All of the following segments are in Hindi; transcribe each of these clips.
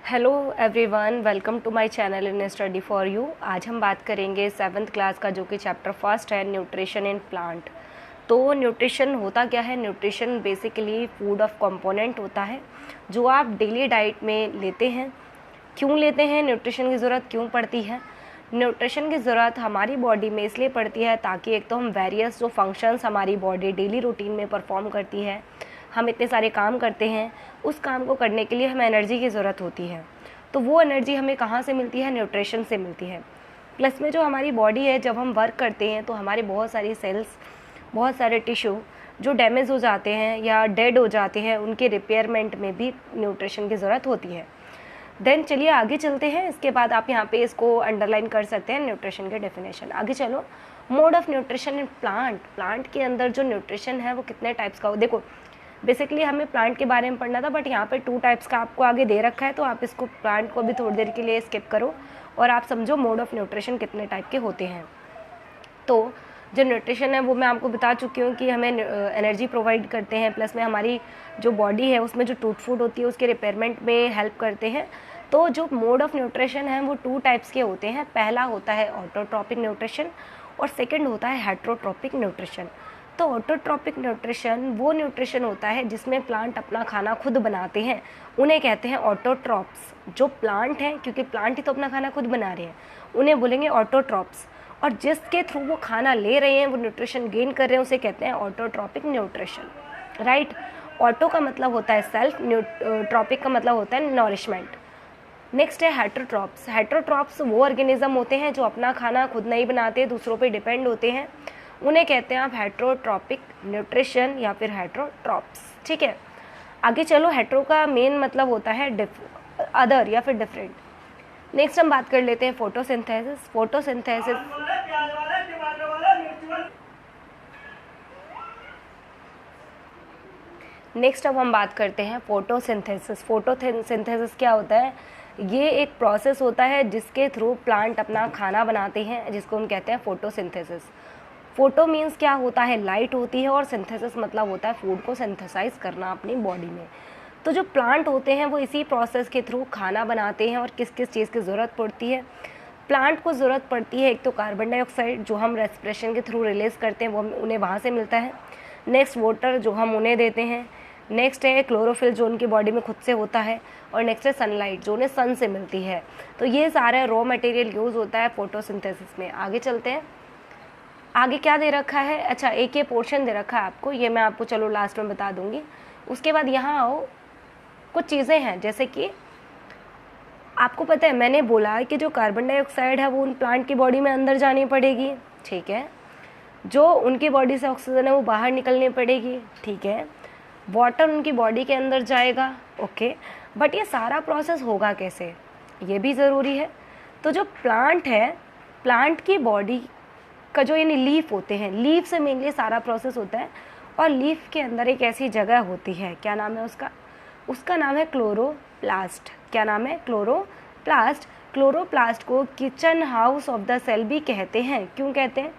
Hello everyone, welcome to my channel in study for you. आज हम बात करेंगे 7th क्लास का, जो कि चैप्टर फर्स्ट है, न्यूट्रिशन इन प्लांट। तो न्यूट्रिशन होता क्या है? Nutrition basically food of component होता है जो आप डेली डाइट में लेते हैं। क्यों लेते हैं? न्यूट्रिशन की ज़रूरत क्यों पड़ती है? न्यूट्रिशन की ज़रूरत हमारी बॉडी में इसलिए पड़ती है ताकि एक तो हम वेरियस जो फंक्शंस हमारी बॉडी डेली रूटीन में परफॉर्म करती है, हम इतने सारे काम करते हैं, उस काम को करने के लिए हमें एनर्जी की ज़रूरत होती है। तो वो एनर्जी हमें कहाँ से मिलती है? न्यूट्रिशन से मिलती है। प्लस में जो हमारी बॉडी है, जब हम वर्क करते हैं तो हमारे बहुत सारी सेल्स, बहुत सारे टिश्यू जो डैमेज हो जाते हैं या डेड हो जाते हैं, उनके रिपेयरमेंट में भी न्यूट्रिशन की ज़रूरत होती है। देन चलिए आगे चलते हैं। इसके बाद आप यहाँ पे इसको अंडरलाइन कर सकते हैं, न्यूट्रिशन के डेफिनेशन। आगे चलो, mode of nutrition in plant. Plant के अंदर जो न्यूट्रिशन है वो कितने टाइप्स का हो? देखो, बेसिकली हमें प्लांट के बारे में पढ़ना था, बट यहाँ पे 2 टाइप्स का आपको आगे दे रखा है, तो आप इसको प्लांट को भी थोड़ी देर के लिए स्किप करो और आप समझो मोड ऑफ न्यूट्रिशन कितने टाइप के होते हैं। तो जो न्यूट्रिशन है वो मैं आपको बता चुकी हूँ कि हमें एनर्जी प्रोवाइड करते हैं, प्लस में हमारी जो बॉडी है उसमें जो टूट फूट होती है उसके रिपेयरमेंट में हेल्प करते हैं। तो जो मोड ऑफ न्यूट्रिशन है वो 2 टाइप्स के होते हैं। पहला होता है ऑटोट्रॉपिक न्यूट्रिशन और सेकंड होता है हेट्रोट्रॉपिक न्यूट्रिशन। तो ऑटोट्रॉपिक न्यूट्रिशन वो न्यूट्रिशन होता है जिसमें प्लांट अपना खाना खुद बनाते हैं, उन्हें कहते हैं ऑटोट्रॉप्स। जो प्लांट हैं, क्योंकि प्लांट ही तो अपना खाना खुद बना रहे हैं, उन्हें बोलेंगे ऑटोट्रॉप्स। और जिसके थ्रू वो खाना ले रहे हैं, वो न्यूट्रिशन गेन कर रहे हैं, उसे कहते हैं ऑटोट्रॉपिक न्यूट्रिशन, राइट। ऑटो का मतलब होता है सेल्फ, ट्रॉपिक का मतलब होता है नॉरिशमेंट। नेक्स्ट है हेट्रोट्रॉप्स। हेट्रोट्रॉप्स वो ऑर्गेनिज्म होते हैं जो अपना खाना खुद नहीं बनाते, दूसरों पे डिपेंड होते हैं, उन्हें कहते हैं आप हेट्रोट्रॉपिक न्यूट्रिशन या फिर हेट्रोट्रॉप्स, ठीक है। आगे चलो, हेट्रो का मेन मतलब होता है अदर या फिर डिफरेंट। नेक्स्ट हम बात कर लेते हैं फोटोसिंथेसिस। फोटोसिंथेसिस नेक्स्ट अब हम बात करते हैं फोटोसिंथेसिस। फोटोसिंथेसिस क्या होता है? ये एक प्रोसेस होता है जिसके थ्रू प्लांट अपना खाना बनाते हैं, जिसको हम कहते हैं फोटोसिंथेसिस। फोटो मीन्स क्या होता है? लाइट होती है, और सिंथेसिस मतलब होता है फूड को सिंथेसाइज करना अपनी बॉडी में। तो जो प्लांट होते हैं वो इसी प्रोसेस के थ्रू खाना बनाते हैं। और किस किस चीज़ की ज़रूरत पड़ती है? प्लांट को ज़रूरत पड़ती है एक तो कार्बन डाइऑक्साइड जो हम रेस्पिरेशन के थ्रू रिलीज़ करते हैं, वो उन्हें वहाँ से मिलता है। नेक्स्ट वाटर जो हम उन्हें देते हैं। नेक्स्ट है क्लोरोफिल जो उनकी बॉडी में खुद से होता है। और नेक्स्ट है सनलाइट जो उन्हें सन से मिलती है। तो ये सारा रॉ मटेरियल यूज़ होता है फोटोसिंथेसिस में। आगे चलते हैं, आगे क्या दे रखा है? अच्छा, एक ये पोर्शन दे रखा है आपको, ये मैं आपको चलो लास्ट में बता दूंगी। उसके बाद यहाँ आओ, कुछ चीज़ें हैं जैसे कि आपको पता है, मैंने बोला कि जो कार्बन डाइऑक्साइड है वो उन प्लांट की बॉडी में अंदर जानी पड़ेगी, ठीक है। जो उनकी बॉडी से ऑक्सीजन है वो बाहर निकलनी पड़ेगी, ठीक है। वाटर उनकी बॉडी के अंदर जाएगा, ओके। बट ये सारा प्रोसेस होगा कैसे, ये भी ज़रूरी है। तो जो प्लांट है, प्लांट की बॉडी का जो यानी लीफ होते हैं, लीफ से मेनली सारा प्रोसेस होता है। और लीफ के अंदर एक ऐसी जगह होती है, क्या नाम है उसका? उसका नाम है क्लोरोप्लास्ट। क्या नाम है? क्लोरोप्लास्ट। क्लोरोप्लास्ट को kitchen house of the cell भी कहते हैं। क्यों कहते हैं?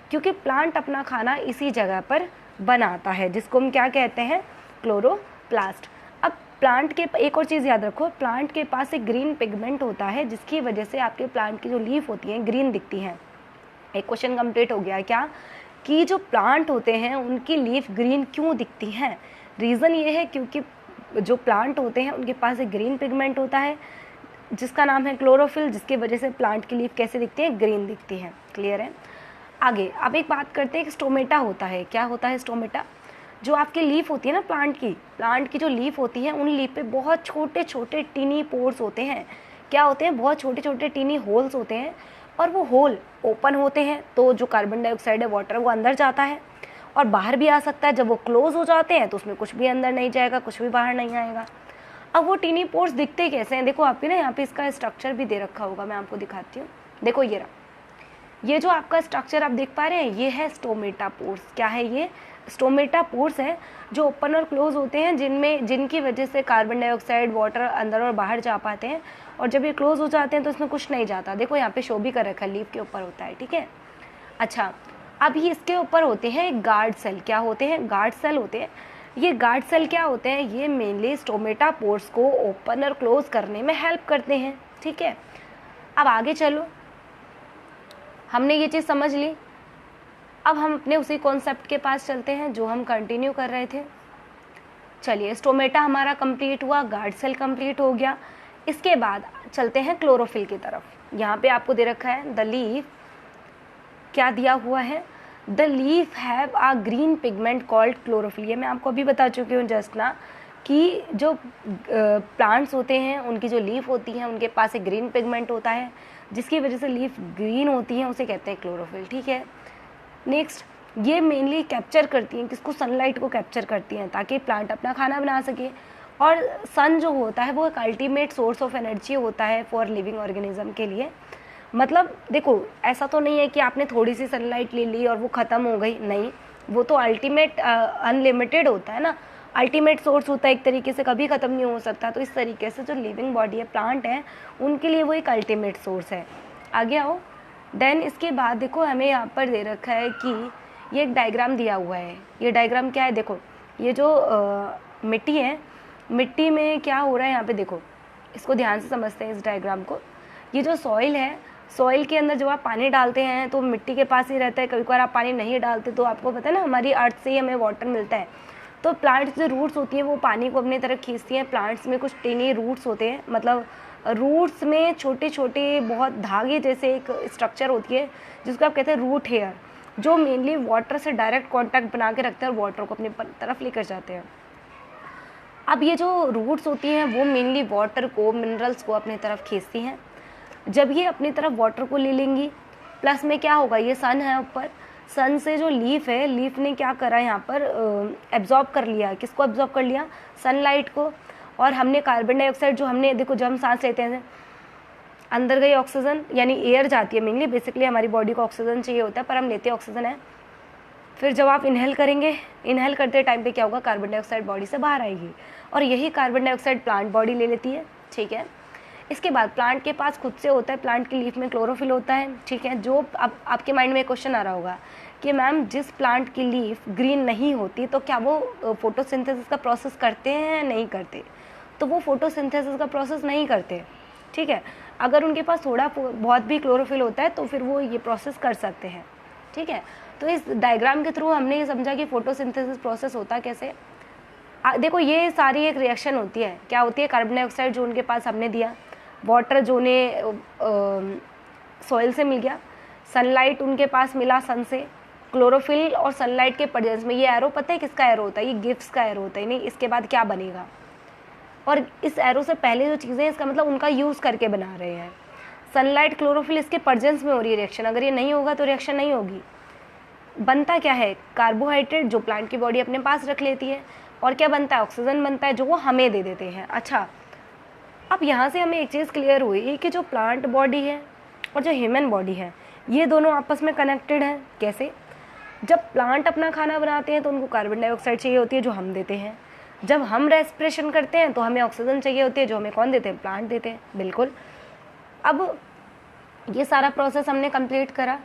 क्योंकि प्लांट अपना खाना इसी जगह पर बनाता है, जिसको हम क्या कहते हैं? क्लोरोप्लास्ट। अब प्लांट के एक और चीज़ याद रखो, प्लांट के पास एक ग्रीन पिगमेंट होता है जिसकी वजह से आपके प्लांट की जो लीफ होती हैं ग्रीन दिखती हैं। एक क्वेश्चन कंप्लीट हो गया क्या? कि जो प्लांट होते हैं उनकी लीफ ग्रीन क्यों दिखती हैं? रीज़न ये है क्योंकि जो प्लांट होते हैं उनके पास एक ग्रीन पिगमेंट होता है जिसका नाम है क्लोरोफिल, जिसकी वजह से प्लांट की लीफ कैसे दिखती है? ग्रीन दिखती है। क्लियर है? आगे अब एक बात करते हैं कि स्टोमेटा होता है। क्या होता है स्टोमेटा? जो आपकी लीफ होती है ना प्लांट की जो लीफ होती है, उन लीफ पे बहुत छोटे छोटे टीनी पोर्स होते हैं। क्या होते हैं? बहुत छोटे छोटे टीनी होल्स होते हैं। और वो होल ओपन होते हैं तो जो कार्बन डाइऑक्साइड है, वाटर, वो अंदर जाता है और बाहर भी आ सकता है। जब वो क्लोज हो जाते हैं तो उसमें कुछ भी अंदर नहीं जाएगा, कुछ भी बाहर नहीं आएगा। अब वो टीनी पोर्स दिखते कैसे हैं? देखो आपके ना यहाँ पे इसका स्ट्रक्चर भी दे रखा होगा, मैं आपको दिखाती हूँ। देखो ये रहा, ये जो आपका स्ट्रक्चर आप देख पा रहे हैं, ये है स्टोमेटा पोर्स। क्या है ये? स्टोमेटा पोर्स है जो ओपन और क्लोज होते हैं, जिनकी वजह से कार्बन डाइऑक्साइड, वाटर अंदर और बाहर जा पाते हैं। और जब ये क्लोज हो जाते हैं तो इसमें कुछ नहीं जाता। देखो यहाँ पे शो भी कर रखा है, लीफ के ऊपर होता है, ठीक है। अच्छा, अभी इसके ऊपर होते हैं गार्ड सेल। क्या होते हैं? गार्ड सेल होते हैं ये गार्ड सेल क्या होते हैं, ये मेनली स्टोमेटा पोर्स को ओपन और क्लोज करने में हेल्प करते हैं। ठीक है, अब आगे चलो, हमने ये चीज़ समझ ली। अब हम अपने उसी कॉन्सेप्ट के पास चलते हैं जो हम कंटिन्यू कर रहे थे। चलिए, स्टोमेटा हमारा कंप्लीट हुआ, गार्ड सेल कंप्लीट हो गया। इसके बाद चलते हैं क्लोरोफिल की तरफ। यहाँ पे आपको दे रखा है द लीफ, क्या दिया हुआ है, the leaf have a green pigment called chlorophyll. ये मैं आपको अभी बता चुकी हूँ जस्ट ना, कि जो प्लांट्स होते हैं उनकी जो लीफ होती हैं उनके पास एक ग्रीन पिगमेंट होता है, जिसकी वजह से लीफ ग्रीन होती हैं, उसे कहते हैं क्लोरोफिल। ठीक है, नेक्स्ट, ये मेनली कैप्चर करती हैं, किसको, सनलाइट को कैप्चर करती हैं, ताकि प्लांट अपना खाना बना सके। और सन जो होता है वो एक अल्टीमेट सोर्स ऑफ एनर्जी होता है फॉर लिविंग ऑर्गेनिज्म के लिए। मतलब देखो, ऐसा तो नहीं है कि आपने थोड़ी सी सनलाइट ले ली और वो ख़त्म हो गई, नहीं, वो तो अल्टीमेट अनलिमिटेड होता है ना, अल्टीमेट सोर्स होता है एक तरीके से, कभी ख़त्म नहीं हो सकता। तो इस तरीके से जो लिविंग बॉडी है, प्लांट है, उनके लिए वो एक अल्टीमेट सोर्स है। आगे आओ। देन इसके बाद देखो, हमें यहाँ पर दे रखा है कि ये एक डायग्राम दिया हुआ है। ये डायग्राम क्या है, देखो, ये जो मिट्टी है, मिट्टी में क्या हो रहा है यहाँ पे, देखो, इसको ध्यान से समझते हैं इस डायग्राम को। ये जो सॉइल है, सॉइल के अंदर जब आप पानी डालते हैं तो मिट्टी के पास ही रहता है, कभी कभार आप पानी नहीं डालते तो आपको पता है ना, हमारी अर्थ से ही हमें वाटर मिलता है। तो प्लांट्स जो रूट्स होती हैं वो पानी को अपनी तरफ खींचती हैं। प्लांट्स में कुछ टिनी रूट्स होते हैं, मतलब रूट्स में छोटे छोटे बहुत धागे जैसे एक स्ट्रक्चर होती है जिसको आप कहते हैं रूट हेयर, जो मेनली वाटर से डायरेक्ट कांटेक्ट बना के रखते हैं और वाटर को अपनी तरफ लेकर जाते हैं। अब ये जो रूट्स होती हैं वो मेनली वाटर को, मिनरल्स को अपनी तरफ खींचती हैं। जब ये अपनी तरफ वाटर को ले लेंगी, प्लस में क्या होगा, ये सन है ऊपर, सन से जो लीफ है, लीफ ने क्या करा यहाँ पर, एब्जॉर्ब कर लिया। किसको एब्जॉर्ब कर लिया, सनलाइट को। और हमने कार्बन डाइऑक्साइड जो हमने, देखो, जब हम सांस लेते हैं अंदर गई ऑक्सीजन, यानी एयर जाती है मेनली, बेसिकली हमारी बॉडी को ऑक्सीजन चाहिए होता है पर हम लेते हैं ऑक्सीजन है। फिर जब आप इनहेल करेंगे, इनहेल करते टाइम पे क्या होगा, कार्बन डाइऑक्साइड बॉडी से बाहर आएगी और यही कार्बन डाइऑक्साइड प्लांट बॉडी ले लेती है। ठीक है, इसके बाद प्लांट के पास खुद से होता है, प्लांट की लीफ में क्लोरोफिल होता है। ठीक है, जो अब आपके माइंड में क्वेश्चन आ रहा होगा कि मैम, जिस प्लांट की लीफ ग्रीन नहीं होती तो क्या वो फोटोसिंथेसिस का प्रोसेस करते हैं या नहीं करते? तो वो फोटोसिंथेसिस का प्रोसेस नहीं करते। ठीक है, अगर उनके पास थोड़ा बहुत भी क्लोरोफिल होता है तो फिर वो ये प्रोसेस कर सकते हैं। ठीक है, तो इस डायग्राम के थ्रू हमने ये समझा कि फोटोसिंथेसिस प्रोसेस होता कैसे। देखो, ये सारी एक रिएक्शन होती है, क्या होती है, कार्बन डाइऑक्साइड जो उनके पास हमने दिया, वाटर जो उन्हें सॉइल से मिल गया, सनलाइट उनके पास मिला सन से, क्लोरोफिल और सनलाइट के प्रेजेंस में। ये एरो पता है किसका एरो होता है, ये गिब्स का एरो होता है। नहीं, इसके बाद क्या बनेगा, और इस एरो से पहले जो चीज़ें, इसका मतलब उनका यूज़ करके बना रहे हैं। सनलाइट, क्लोरोफिल, इसके प्रेजेंस में हो रही है रिएक्शन। अगर ये नहीं होगा तो रिएक्शन नहीं होगी। बनता क्या है, कार्बोहाइड्रेट जो प्लांट की बॉडी अपने पास रख लेती है, और क्या बनता है, ऑक्सीजन बनता है जो वो हमें दे देते हैं। अच्छा, अब यहाँ से हमें एक चीज़ क्लियर हुई कि जो प्लांट बॉडी है और जो ह्यूमन बॉडी है, ये दोनों आपस में कनेक्टेड हैं। कैसे? जब प्लांट अपना खाना बनाते हैं तो उनको कार्बन डाइऑक्साइड चाहिए होती है जो हम देते हैं। जब हम रेस्पिरेशन करते हैं तो हमें ऑक्सीजन चाहिए होती है जो हमें कौन देते हैं, प्लांट देते हैं। बिल्कुल। अब ये सारा प्रोसेस हमने कंप्लीट करा।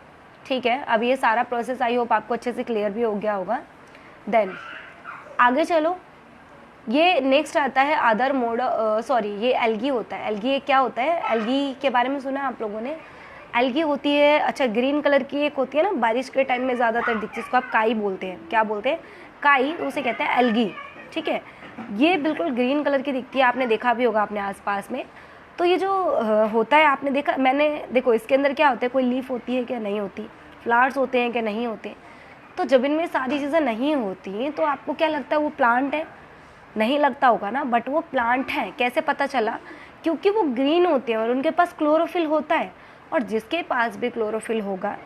ठीक है, अब ये सारा प्रोसेस आई होप आपको अच्छे से क्लियर भी हो गया होगा। देन आगे चलो, ये नेक्स्ट आता है अदर मोड, सॉरी, ये एल्गी होता है। एल्गी क्या होता है, एल्गी के बारे में सुना है आप लोगों ने? एल्गी होती है, अच्छा, ग्रीन कलर की एक होती है ना, बारिश के टाइम में ज़्यादातर दिखती है, जिसको आप काई बोलते हैं। क्या बोलते हैं? काई, उसे कहते हैं एल्गी। ठीक है, ये बिल्कुल ग्रीन कलर की दिखती है, आपने देखा भी होगा अपने आसपास में। तो ये जो होता है, आपने देखा, मैंने, देखो, इसके अंदर क्या होता है, कोई लीफ होती है क्या, नहीं होती, फ्लावर्स होते हैं क्या, नहीं होते। तो जब इनमें सारी चीज़ें नहीं होती तो आपको क्या लगता है, वो प्लांट है? नहीं लगता होगा ना, बट वो प्लांट है। कैसे पता चला? क्योंकि वो ग्रीन होते हैं और उनके पास क्लोरोफिल होता है। और जिसके पास भी क्लोरोफिल होगा,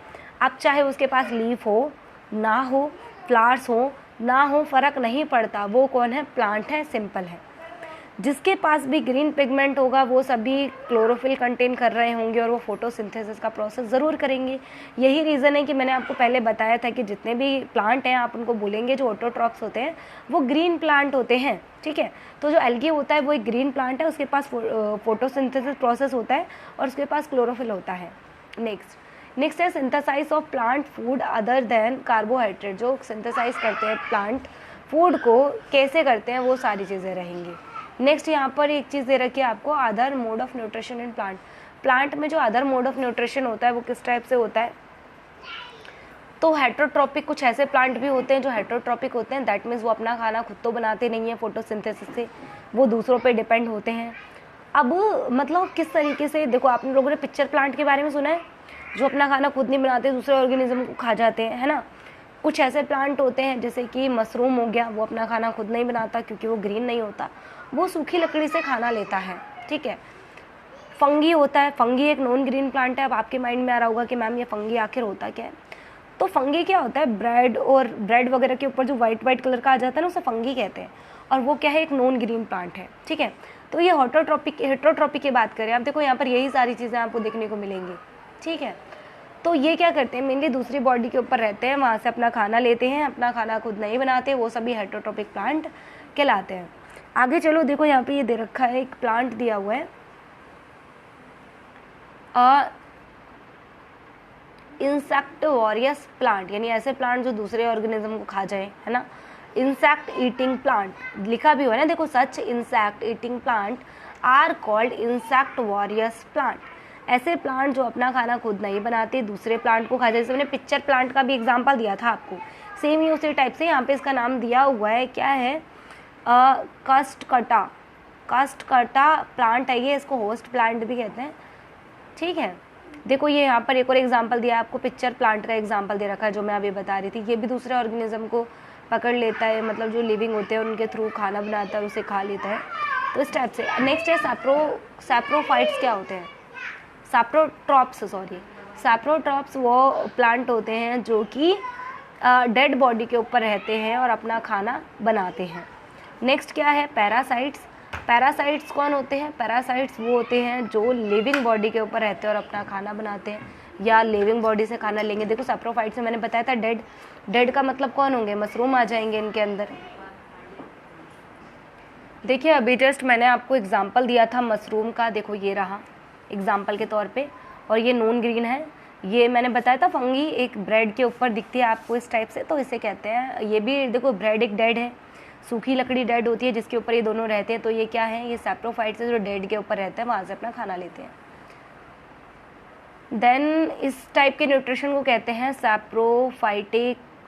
अब चाहे उसके पास लीफ हो ना हो, फ्लावर्स हो ना हो, फ़र्क नहीं पड़ता, वो कौन है, प्लांट है, सिंपल है। जिसके पास भी ग्रीन पिगमेंट होगा वो सभी क्लोरोफिल कंटेन कर रहे होंगे और वो फोटोसिंथेसिस का प्रोसेस ज़रूर करेंगे। यही रीज़न है कि मैंने आपको पहले बताया था कि जितने भी प्लांट हैं आप उनको बोलेंगे जो ऑटोट्रॉफ्स होते हैं वो ग्रीन प्लांट होते हैं। ठीक है, तो जो एल्गी होता है वो एक ग्रीन प्लांट है, उसके पास फोटोसिंथेसिस प्रोसेस होता है और उसके पास क्लोरोफिल होता है। नेक्स्ट है synthesize of plant food other than carbohydrate. जो सिंथेसाइज करते हैं प्लांट फूड को कैसे करते हैं वो सारी चीज़ें रहेंगी। नेक्स्ट यहाँ पर एक चीज़ दे रखी है आपको, other mode of nutrition in plant. Plant में जो अदर मोड ऑफ न्यूट्रिशन होता है वो किस टाइप से होता है, तो हेट्रोट्रॉपिक, कुछ ऐसे प्लांट भी होते हैं जो हेट्रोट्रॉपिक होते हैं, दैट मीन्स वो अपना खाना खुद तो बनाते नहीं है फोटोसिंथेसिस से, वो दूसरों पे डिपेंड होते हैं। अब मतलब किस तरीके से, देखो आप लोगों ने पिक्चर प्लांट के बारे में सुना है, जो अपना खाना खुद नहीं बनाते, दूसरे ऑर्गेनिज्म को खा जाते हैं, है ना। कुछ ऐसे प्लांट होते हैं जैसे कि मशरूम हो गया, वो अपना खाना खुद नहीं बनाता क्योंकि वो ग्रीन नहीं होता, वो सूखी लकड़ी से खाना लेता है, ठीक है। फंगी होता है, फंगी एक नॉन ग्रीन प्लांट है। अब आपके माइंड में आ रहा होगा कि मैम ये फंगी आखिर होता क्या है, तो फंगी क्या होता है, ब्रेड और ब्रेड वगैरह के ऊपर जो वाइट कलर का आ जाता है ना, उसे फंगी कहते हैं, और वो क्या है, एक नॉन ग्रीन प्लांट है, ठीक है। तो ये हेट्रोट्रॉपिक की बात करें, आप देखो यहाँ पर यही सारी चीज़ें आपको देखने को मिलेंगी, ठीक है। तो ये क्या करते हैं, मेनली दूसरी बॉडी के ऊपर रहते हैं, वहाँ से अपना खाना लेते हैं, अपना खाना खुद नहीं बनाते, वो सभी हेट्रोट्रॉपिक प्लांट कहलाते हैं। आगे चलो, देखो यहाँ पे ये दे रखा है, एक प्लांट दिया हुआ है, इंसेक्टिवोरियस प्लांट, यानी ऐसे प्लांट जो दूसरे ऑर्गेनिज्म को खा जाए, है ना। इंसेक्ट ईटिंग प्लांट लिखा भी हुआ है ना, देखो, such insect eating plant are called insectivorous plant. ऐसे प्लांट जो अपना खाना खुद नहीं बनाते, दूसरे प्लांट को खा जाए, जैसे मैंने पिक्चर प्लांट का भी एग्जांपल दिया था आपको, सेम ही उसी टाइप से यहाँ पे इसका नाम दिया हुआ है, क्या है, कास्टकटा प्लांट है ये, इसको होस्ट प्लांट भी कहते हैं, ठीक है। देखो ये यहाँ पर एक और एग्जांपल दिया है आपको, पिक्चर प्लांट का एग्जांपल दे रखा है जो मैं अभी बता रही थी, ये भी दूसरे ऑर्गेनिज्म को पकड़ लेता है, मतलब जो लिविंग होते हैं उनके थ्रू खाना बनाता है और उसे खा लेता है, तो इस टाइप से। नेक्स्ट है सैप्रोफाइट्स। क्या होते हैं, सैप्रोट्रॉप्स वो प्लांट होते हैं जो कि डेड बॉडी के ऊपर रहते हैं और अपना खाना बनाते हैं। नेक्स्ट क्या है, पैरासाइट्स कौन होते हैं, पैरासाइट्स वो होते हैं जो लिविंग बॉडी के ऊपर रहते हैं और अपना खाना बनाते हैं या लिविंग बॉडी से खाना लेंगे। देखो सैप्रोफाइट्स में मैंने बताया था डेड का मतलब कौन होंगे, मशरूम आ जाएंगे इनके अंदर। देखिए अभी जस्ट मैंने आपको एग्जांपल दिया था मशरूम का, देखो ये रहा एग्जांपल के तौर पे, और ये नॉन ग्रीन है, ये मैंने बताया था फंगी एक ब्रेड के ऊपर दिखती है आपको इस टाइप से, तो इसे कहते हैं। ये भी देखो ब्रेड एक डेड है, सूखी लकड़ी डेड होती है जिसके ऊपर ये दोनों रहते हैं, तो ये क्या है, ये सैप्रोफाइट्स है जो डेड के ऊपर रहते हैं, वहाँ से अपना खाना लेते हैं। देन इस टाइप के न्यूट्रिशन को कहते हैं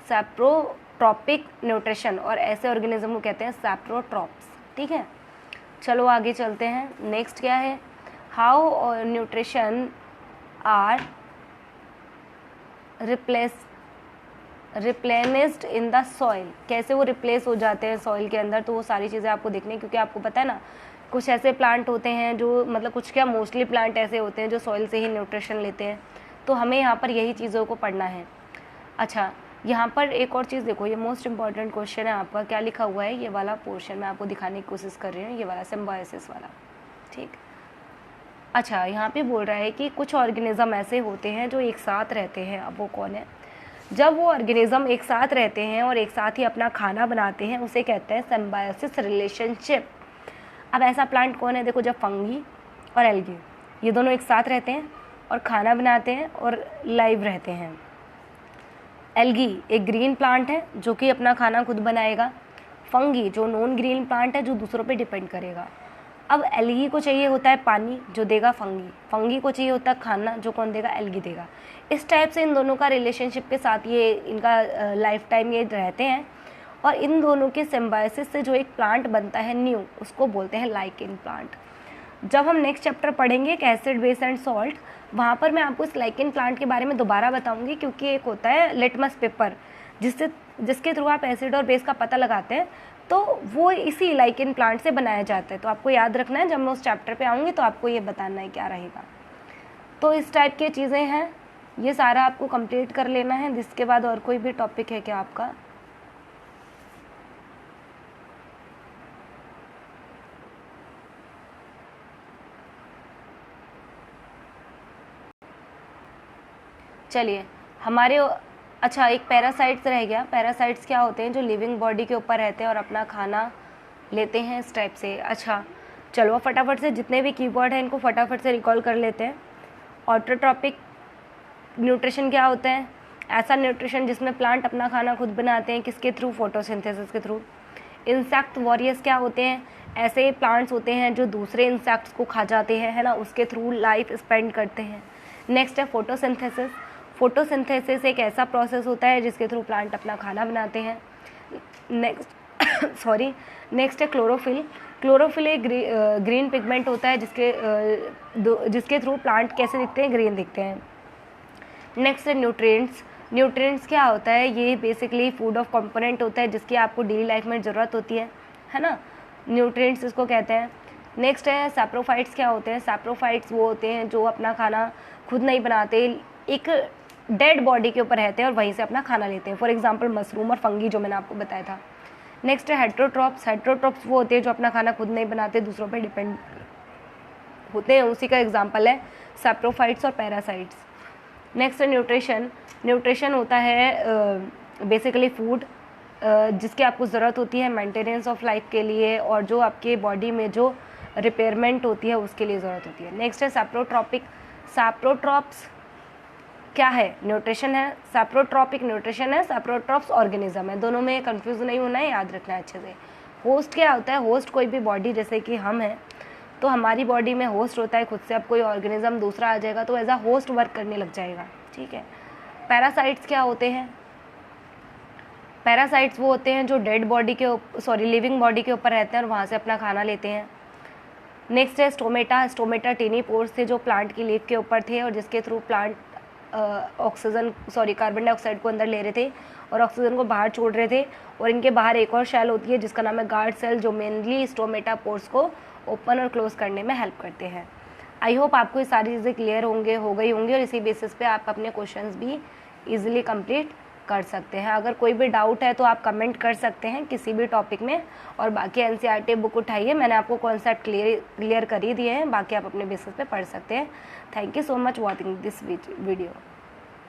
सैप्रोट्रॉपिक न्यूट्रिशन, और ऐसे ऑर्गेनिज्म को कहते हैं सैप्रोट्रॉप्स, ठीक है। चलो आगे चलते हैं। नेक्स्ट क्या है, how nutrition are replenished in the soil, कैसे वो रिप्लेस हो जाते हैं सॉइल के अंदर, तो वो सारी चीज़ें आपको देखनी है, क्योंकि आपको पता है ना कुछ ऐसे प्लांट होते हैं जो, मतलब कुछ क्या, मोस्टली प्लांट ऐसे होते हैं जो सॉइल से ही न्यूट्रिशन लेते हैं, तो हमें यहाँ पर यही चीज़ों को पढ़ना है। अच्छा यहाँ पर एक और चीज़ देखो, ये मोस्ट इंपॉर्टेंट क्वेश्चन है आपका, क्या लिखा हुआ है, ये वाला पोर्शन मैं आपको दिखाने की कोशिश कर रही हूँ, ये वाला सिम्बायोसिस वाला, ठीक। अच्छा यहाँ पे बोल रहा है कि कुछ ऑर्गेनिज्म ऐसे होते हैं जो एक साथ रहते हैं, अब वो कौन है, जब वो ऑर्गेनिज्म एक साथ रहते हैं और एक साथ ही अपना खाना बनाते हैं, उसे कहते हैं सिम्बायोसिस रिलेशनशिप। अब ऐसा प्लांट कौन है, देखो जब फंगी और एल्गी ये दोनों एक साथ रहते हैं और खाना बनाते हैं और लाइव रहते हैं। एल्गी एक ग्रीन प्लांट है जो कि अपना खाना खुद बनाएगा, फंगी जो नॉन ग्रीन प्लांट है जो दूसरों पे डिपेंड करेगा। अब एल्गी को चाहिए होता है पानी, जो देगा फंगी को चाहिए होता है खाना, जो कौन देगा, एल्गी देगा। इस टाइप से इन दोनों का रिलेशनशिप के साथ ये इनका लाइफ टाइम ये रहते हैं, और इन दोनों के सिम्बायोसिस से जो एक प्लांट बनता है न्यू, उसको बोलते हैं लाइकेन प्लांट। जब हम नेक्स्ट चैप्टर पढ़ेंगे कि एसिड बेस एंड सॉल्ट, वहाँ पर मैं आपको इस लाइकेन प्लांट के बारे में दोबारा बताऊंगी, क्योंकि एक होता है लिटमस पेपर जिसके थ्रू आप एसिड और बेस का पता लगाते हैं, तो वो इसी लाइकेन प्लांट से बनाया जाता है। तो आपको याद रखना है, जब मैं उस चैप्टर पे आऊँगी तो आपको ये बताना है क्या रहेगा। तो इस टाइप की चीज़ें हैं, ये सारा आपको कंप्लीट कर लेना है। जिसके बाद और कोई भी टॉपिक है क्या आपका? चलिए हमारे, अच्छा एक पैरासाइट्स रह गया। पैरासाइट्स क्या होते हैं, जो लिविंग बॉडी के ऊपर रहते हैं और अपना खाना लेते हैं इस टाइप से। अच्छा चलो फटाफट से जितने भी कीवर्ड हैं इनको फटाफट से रिकॉल कर लेते हैं। ऑटोट्रॉपिक न्यूट्रिशन क्या होता है, ऐसा न्यूट्रिशन जिसमें प्लांट अपना खाना खुद बनाते हैं, किसके थ्रू? फोटोसिंथेसिस के थ्रू। इंसेक्ट वॉरियर्स क्या होते हैं? ऐसे प्लांट्स होते हैं जो दूसरे इंसेक्ट्स को खा जाते हैं, है ना, उसके थ्रू लाइफ स्पेंड करते हैं। नेक्स्ट है फोटोसिंथेसिस। फोटोसिंथेसिस एक ऐसा प्रोसेस होता है जिसके थ्रू प्लांट अपना खाना बनाते हैं। नेक्स्ट है क्लोरोफिल। क्लोरोफिल एक ग्रीन पिगमेंट होता है जिसके थ्रू प्लांट कैसे दिखते हैं? ग्रीन दिखते हैं। नेक्स्ट है न्यूट्रिएंट्स। न्यूट्रिएंट्स क्या होता है? ये बेसिकली फूड ऑफ कंपोनेंट होता है जिसकी आपको डेली लाइफ में ज़रूरत होती है ना, न्यूट्रिएंट्स इसको कहते हैं। नेक्स्ट है सैप्रोफाइट्स। क्या होते हैं? सैप्रोफाइट्स वो होते हैं जो अपना खाना खुद नहीं बनाते, एक डेड बॉडी के ऊपर रहते हैं और वहीं से अपना खाना लेते हैं। फॉर एग्जांपल मशरूम और फंगी जो मैंने आपको बताया था। नेक्स्ट है हेट्रोट्रॉप्स। हेट्रोट्रॉप्स वो होते हैं जो अपना खाना खुद नहीं बनाते, दूसरों पर डिपेंड होते हैं, उसी का एग्जाम्पल है सैप्रोफाइट्स और पैरासाइट्स। नेक्स्ट है न्यूट्रिशन। न्यूट्रिशन होता है बेसिकली फूड जिसकी आपको ज़रूरत होती है मेंटेनेंस ऑफ लाइफ के लिए और जो आपके बॉडी में जो रिपेयरमेंट होती है उसके लिए ज़रूरत होती है। नेक्स्ट है सैप्रोट्रॉपिक। सैप्रोट्रॉप्स क्या है? न्यूट्रिशन है। सैप्रोट्रॉपिक न्यूट्रिशन है, सैप्रोट्रॉप्स ऑर्गेनिज्म है। दोनों में कंफ्यूज नहीं होना है, याद रखना है अच्छे से। होस्ट क्या होता है? होस्ट कोई भी बॉडी, जैसे कि हम हैं तो हमारी बॉडी में होस्ट होता है खुद से। अब कोई ऑर्गेनिज्म दूसरा आ जाएगा तो एज अ होस्ट वर्क करने लग जाएगा, ठीक है। पैरासाइट्स क्या होते हैं? पैरासाइट्स वो होते हैं जो डेड बॉडी के लिविंग बॉडी के ऊपर रहते हैं और वहाँ से अपना खाना लेते हैं। नेक्स्ट है स्टोमेटा। स्टोमेटा टीनी पोर्स थे जो प्लांट की लीफ के ऊपर थे और जिसके थ्रू प्लांट कार्बन डाइऑक्साइड को अंदर ले रहे थे और ऑक्सीजन को बाहर छोड़ रहे थे। और इनके बाहर एक और शेल होती है जिसका नाम है गार्ड सेल, जो मेनली स्टोमेटा पोर्स को ओपन और क्लोज करने में हेल्प करते हैं। आई होप आपको ये सारी चीज़ें क्लियर हो गई होंगी और इसी बेसिस पे आप अपने क्वेश्चंस भी इजीली कंप्लीट कर सकते हैं। अगर कोई भी डाउट है तो आप कमेंट कर सकते हैं किसी भी टॉपिक में। और बाकी एनसीईआरटी बुक उठाइए, मैंने आपको कॉन्सेप्ट क्लियर कर ही दिए हैं, बाकी आप अपने बेसिस पे पढ़ सकते हैं। Thank you so much watching this video.